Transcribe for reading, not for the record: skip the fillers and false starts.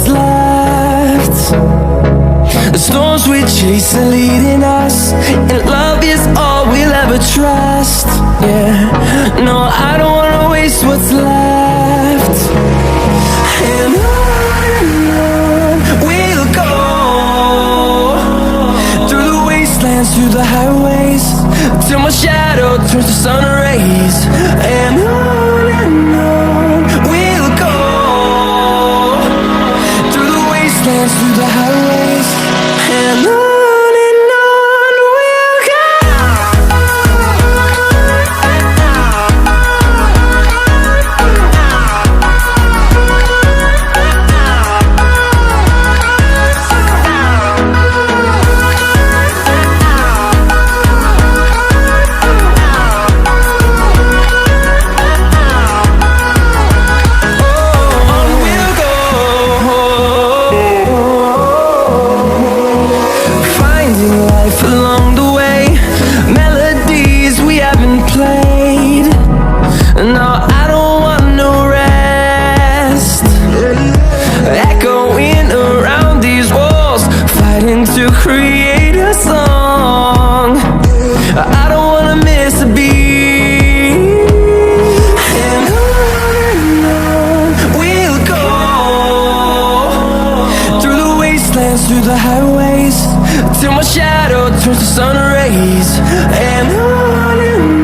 what's left. The storms we chase are leading us, and love is all we'll ever trust. Yeah, no, I don't wanna waste what's left. And on we'll go, through the wastelands, through the highways, till my shadow turns to sun rays. And on we'll go, through the wastelands, through the highways, and on. Along the way, melodies we haven't played. No, I don't want no rest. Echoing around these walls, fighting to create a song. I don't wanna miss a beat. And on we'll go, through the wastelands, through the highways, till my shadow turns to sun rays. And on